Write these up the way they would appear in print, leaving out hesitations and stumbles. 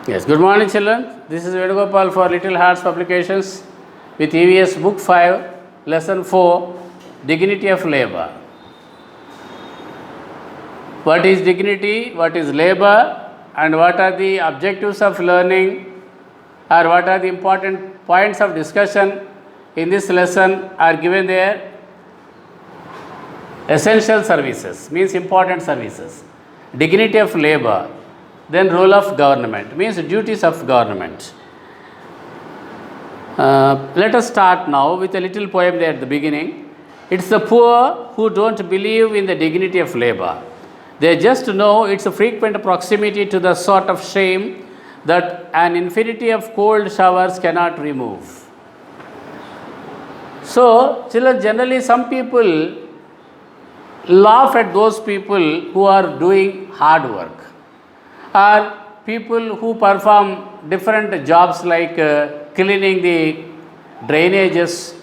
Yes, good morning children. This is Venugopal for Little Hearts Publications with EVS Book 5, Lesson 4, Dignity of Labor. What is dignity, what is labor, and what are the objectives of learning, or what are the important points of discussion in this lesson are given there. Essential services means important services. Dignity of labor. Then role of government means duties of government. Let us start now with a little poem there at the beginning. It's the poor who don't believe in the dignity of labor. They just know its frequent proximity to the sort of shame that an infinity of cold showers cannot remove. So, children, generally some people laugh at those people who are doing hard work, or people who perform different jobs like cleaning the drainages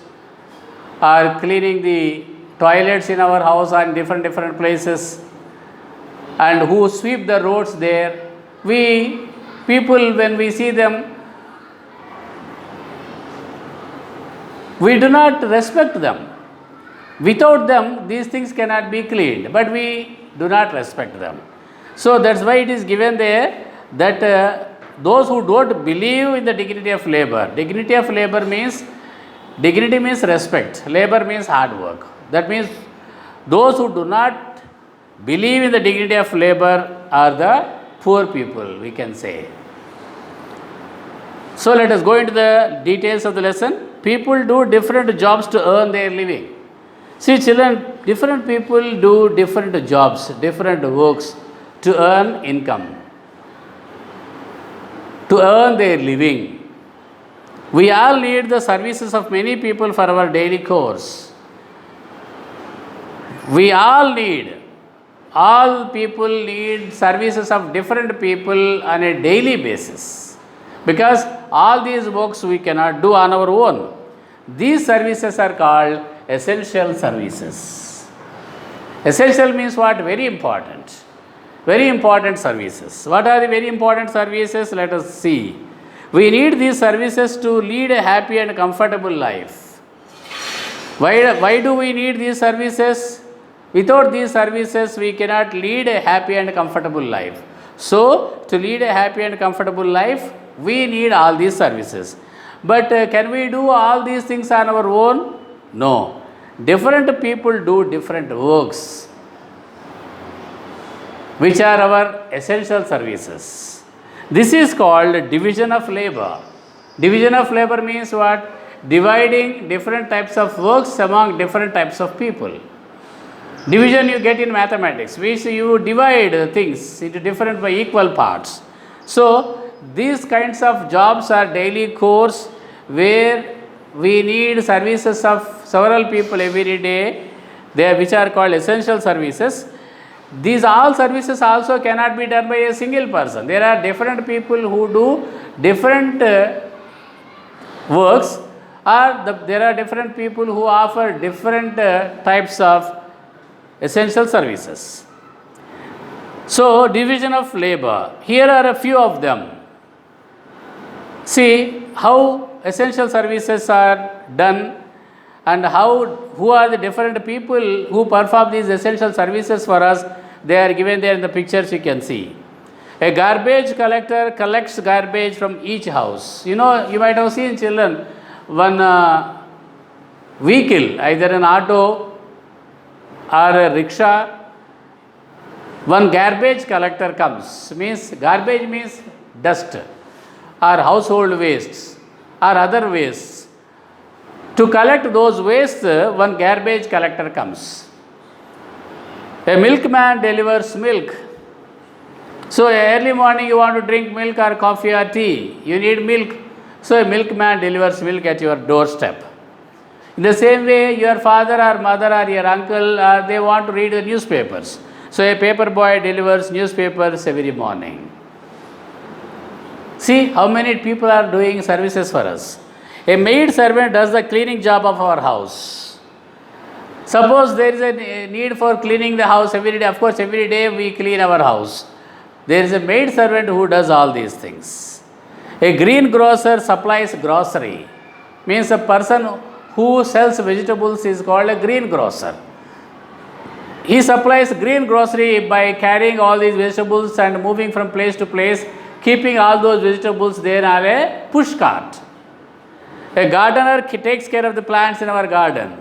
or cleaning the toilets in our house and different places, and who sweep the roads there. We people, when we see them, we do not respect them. Without them, these things cannot be cleaned, but we do not respect them. So that's why it is given there that those who don't believe in the dignity of labor. Dignity of labor means, dignity means respect, labor means hard work. That means those who do not believe in the dignity of labor are the poor people, we can say. So let us go into the details of the lesson. People do different jobs to earn their living. See children, different people do different jobs, different works to earn income, to earn their living. We all need the services of many people for our daily course. All people need services of different people on a daily basis, because all these works we cannot do on our own. These services are called essential services. Essential means what? Very important. Very important services. What are the very important services? Let us see. We need these services to lead a happy and comfortable life. Why do we need these services? Without these services, we cannot lead a happy and comfortable life. So, to lead a happy and comfortable life, we need all these services. But can we do all these things on our own? No. Different people do different works, which are our essential services. This is called division of labor. Division of labor means what? Dividing different types of works among different types of people. Division you get in mathematics, which you divide things into different by equal parts. So, these kinds of jobs are daily course where we need services of several people every day, which are called essential services. These all services also cannot be done by a single person. There are different people who do different works, or there are different people who offer different types of essential services. So, division of labor. Here are a few of them. See how essential services are done, and who are the different people who perform these essential services for us. They are given there in the pictures, you can see. A garbage collector collects garbage from each house. You know, you might have seen children, one vehicle, either an auto or a rickshaw, one garbage collector comes. Garbage means dust or household wastes or other wastes. To collect those wastes, one garbage collector comes. A milkman delivers milk. So early morning you want to drink milk or coffee or tea, you need milk. So a milkman delivers milk at your doorstep. In the same way, your father or mother or your uncle, they want to read the newspapers. So a paper boy delivers newspapers every morning. See how many people are doing services for us. A maid servant does the cleaning job of our house. Suppose there is a need for cleaning the house every day. Of course, every day we clean our house. There is a maid servant who does all these things. A greengrocer supplies grocery. Means a person who sells vegetables is called a greengrocer. He supplies green grocery by carrying all these vegetables and moving from place to place, keeping all those vegetables there on a push cart. A gardener takes care of the plants in our garden.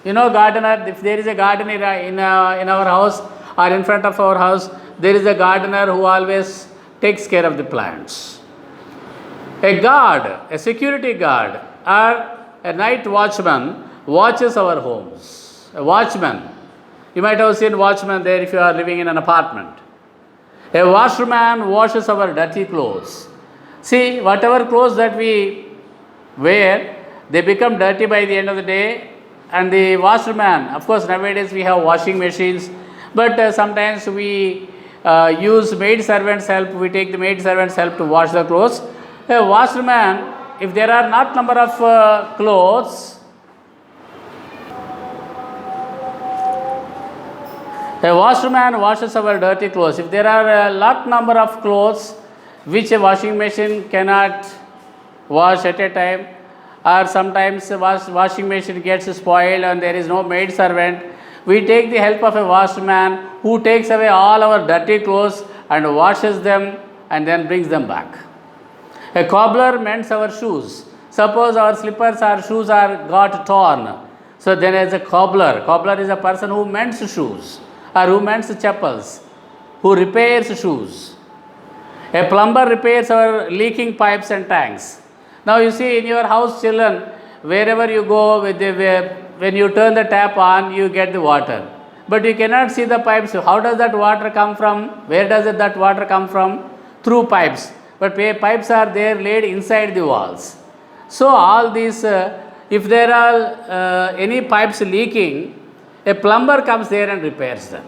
You know, gardener, if there is a garden in our house or in front of our house, there is a gardener who always takes care of the plants. A guard, a security guard, or a night watchman watches our homes. A watchman. You might have seen watchman there if you are living in an apartment. A washerman washes our dirty clothes. See, whatever clothes that we wear, they become dirty by the end of the day. And the washerman, of course, nowadays we have washing machines, but sometimes we use maid servants' help. We take the maid servants' help to wash the clothes. A washerman, if there are not number of clothes, a washerman washes our dirty clothes. If there are a lot number of clothes which a washing machine cannot wash at a time, or sometimes washing machine gets spoiled and there is no maid servant, we take the help of a washerman who takes away all our dirty clothes and washes them and then brings them back. A cobbler mends our shoes. Suppose our slippers or shoes are got torn. So then as a cobbler is a person who mends shoes or who mends chappals, who repairs shoes. A plumber repairs our leaking pipes and tanks. Now you see in your house, children, wherever you go, when you turn the tap on, you get the water. But you cannot see the pipes. How does that water come from? Where does that water come from? Through pipes. But pipes are there laid inside the walls. So all these, if there are any pipes leaking, a plumber comes there and repairs them.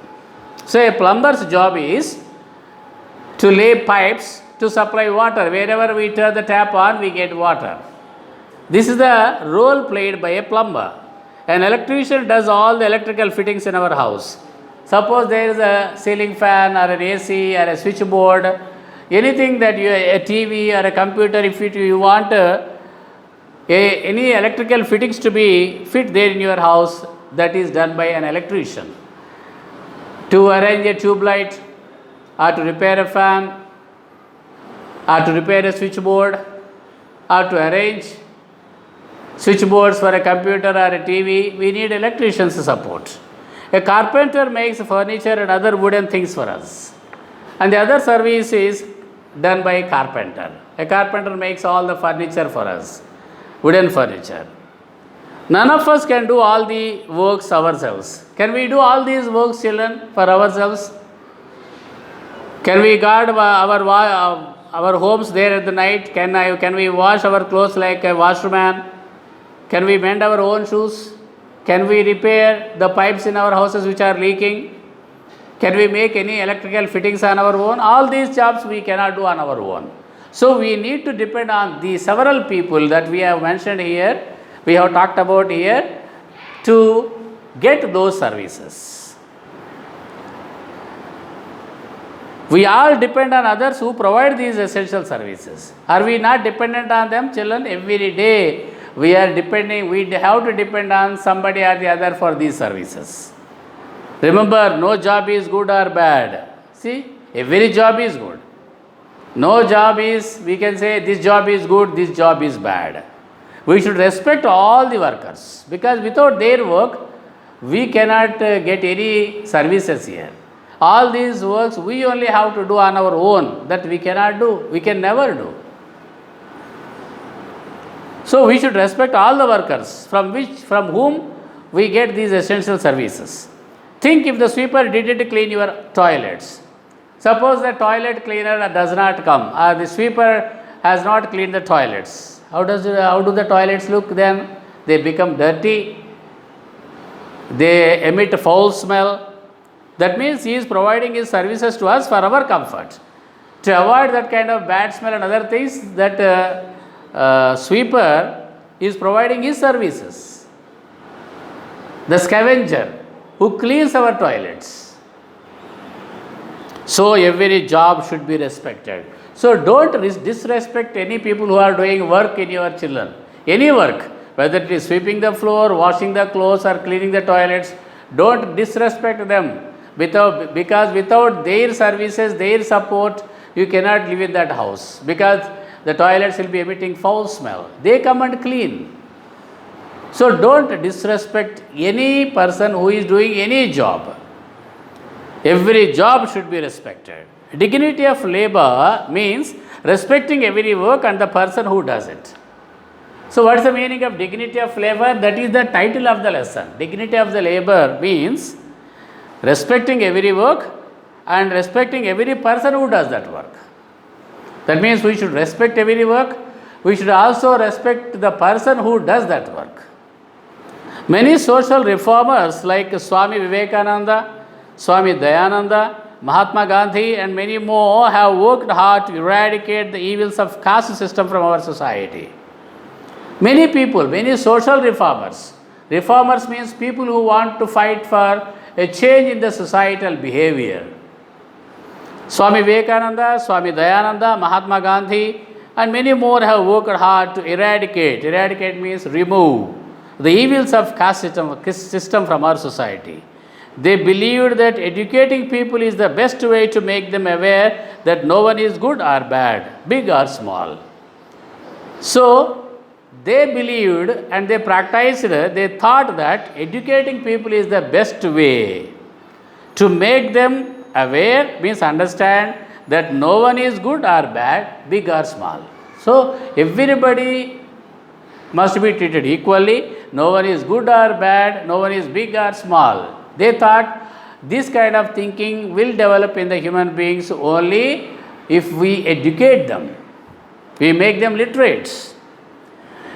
So a plumber's job is to lay pipes to supply water. Wherever we turn the tap on, we get water. This is the role played by a plumber. An electrician does all the electrical fittings in our house. Suppose there is a ceiling fan or an AC or a switchboard, anything that a TV or a computer, if you want any electrical fittings to be fit there in your house, that is done by an electrician. To arrange a tube light, or to repair a fan, or to repair a switchboard, or to arrange switchboards for a computer or a TV, we need electrician's support. A carpenter makes furniture and other wooden things for us. And the other service is done by a carpenter. A carpenter makes all the furniture for us, wooden furniture. None of us can do all the works ourselves. Can we do all these works, children, for ourselves? Can we guard our homes there at the night? Can we wash our clothes like a washerman? Can we mend our own shoes? Can we repair the pipes in our houses which are leaking? Can we make any electrical fittings on our own? All these jobs we cannot do on our own. So we need to depend on the several people that we have mentioned here, we have talked about here, to get those services. We all depend on others who provide these essential services. Are we not dependent on them, children? Every day we are depending, we have to depend on somebody or the other for these services. Remember, no job is good or bad. See, every job is good. No job is, we can say this job is good, this job is bad. We should respect all the workers, because without their work, we cannot get any services here. All these works we only have to do on our own, that we cannot do, we can never do. So we should respect all the workers from whom we get these essential services. Think if the sweeper didn't clean your toilets. Suppose the toilet cleaner does not come, or the sweeper has not cleaned the toilets. How do the toilets look then? They become dirty. They emit a foul smell. That means he is providing his services to us for our comfort. To avoid that kind of bad smell and other things, that sweeper is providing his services. The scavenger who cleans our toilets. So every job should be respected. So don't disrespect any people who are doing work in your children. Any work, whether it is sweeping the floor, washing the clothes or cleaning the toilets, don't disrespect them because without their services, their support, you cannot live in that house because the toilets will be emitting foul smell. They come and clean. So don't disrespect any person who is doing any job. Every job should be respected. Dignity of labor means respecting every work and the person who does it. So what is the meaning of dignity of labor? That is the title of the lesson. Dignity of the labor means respecting every work and respecting every person who does that work. That means we should respect every work. We should also respect the person who does that work. Many social reformers like Swami Vivekananda, Swami Dayananda, Mahatma Gandhi and many more have worked hard to eradicate the evils of caste system from our society. Many people, many social reformers. Reformers means people who want to fight for a change in the societal behavior. Swami Vivekananda, Swami Dayananda, Mahatma Gandhi and many more have worked hard to eradicate. Eradicate means remove the evils of caste system from our society. They believed that educating people is the best way to make them aware that no one is good or bad, big or small. So, they believed and they practiced, they thought that educating people is the best way to make them aware, means understand that no one is good or bad, big or small. So, everybody must be treated equally. No one is good or bad, no one is big or small. They thought this kind of thinking will develop in the human beings only if we educate them, we make them literates.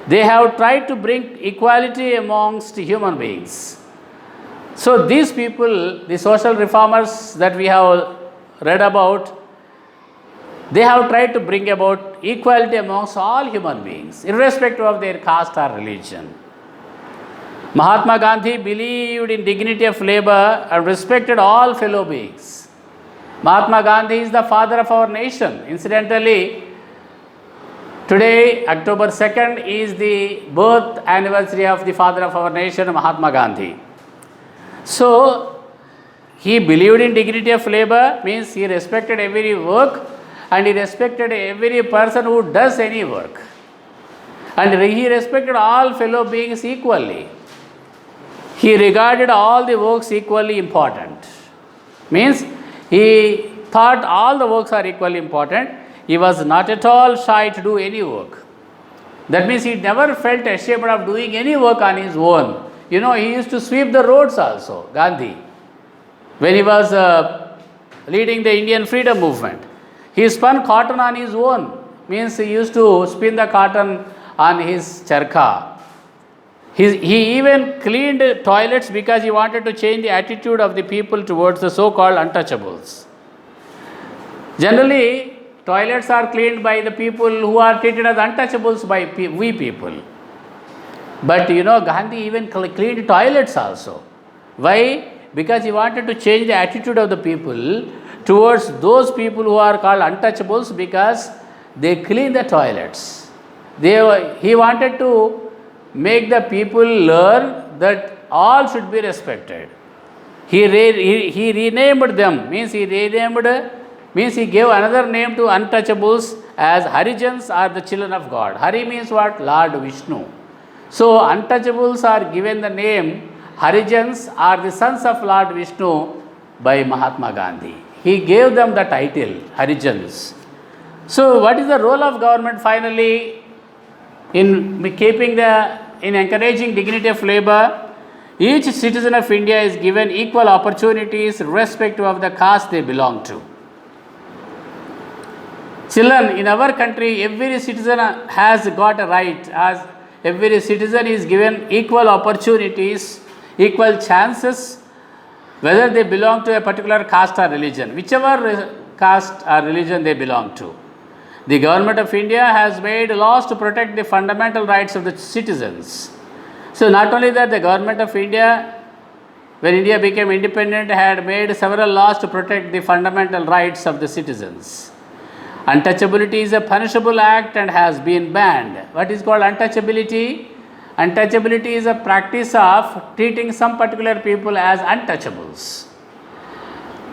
They have tried to bring equality amongst human beings. So these people, the social reformers that we have read about, they have tried to bring about equality amongst all human beings, irrespective of their caste or religion. Mahatma Gandhi believed in dignity of labor and respected all fellow beings. Mahatma Gandhi is the father of our nation. Incidentally, today, October 2nd, is the birth anniversary of the father of our nation, Mahatma Gandhi. So, he believed in dignity of labor, means he respected every work and he respected every person who does any work. And he respected all fellow beings equally. He regarded all the works equally important. Means he thought all the works are equally important. He was not at all shy to do any work. That means he never felt ashamed of doing any work on his own. You know, he used to sweep the roads also, Gandhi. When he was leading the Indian freedom movement, he spun cotton on his own. Means he used to spin the cotton on his charkha. He even cleaned toilets because he wanted to change the attitude of the people towards the so-called untouchables. Generally, toilets are cleaned by the people who are treated as untouchables by we people. But you know, Gandhi even cleaned toilets also. Why? Because he wanted to change the attitude of the people towards those people who are called untouchables because they clean the toilets. He wanted to make the people learn that all should be respected. He renamed them, means he gave another name to untouchables as Harijans, are the children of God. Hari means what? Lord Vishnu. So untouchables are given the name Harijans, are the sons of Lord Vishnu by Mahatma Gandhi. He gave them the title Harijans. So what is the role of government finally in encouraging dignity of labor? Each citizen of India is given equal opportunities irrespective of the caste they belong to. Children, in our country, every citizen has got a right, as every citizen is given equal opportunities, equal chances, whether they belong to a particular caste or religion, whichever caste or religion they belong to. The government of India has made laws to protect the fundamental rights of the citizens. So not only that, the government of India, when India became independent, had made several laws to protect the fundamental rights of the citizens. Untouchability is a punishable act and has been banned. What is called untouchability? Untouchability is a practice of treating some particular people as untouchables.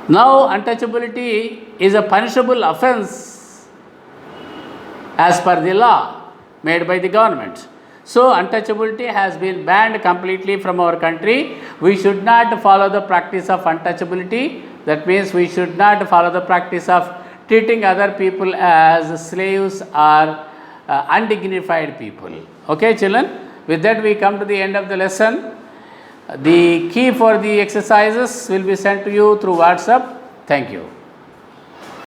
Now, untouchability is a punishable offense as per the law made by the government. So, untouchability has been banned completely from our country. We should not follow the practice of untouchability. That means we should not follow the practice of treating other people as slaves or undignified people. Okay, children? With that, we come to the end of the lesson. The key for the exercises will be sent to you through WhatsApp. Thank you.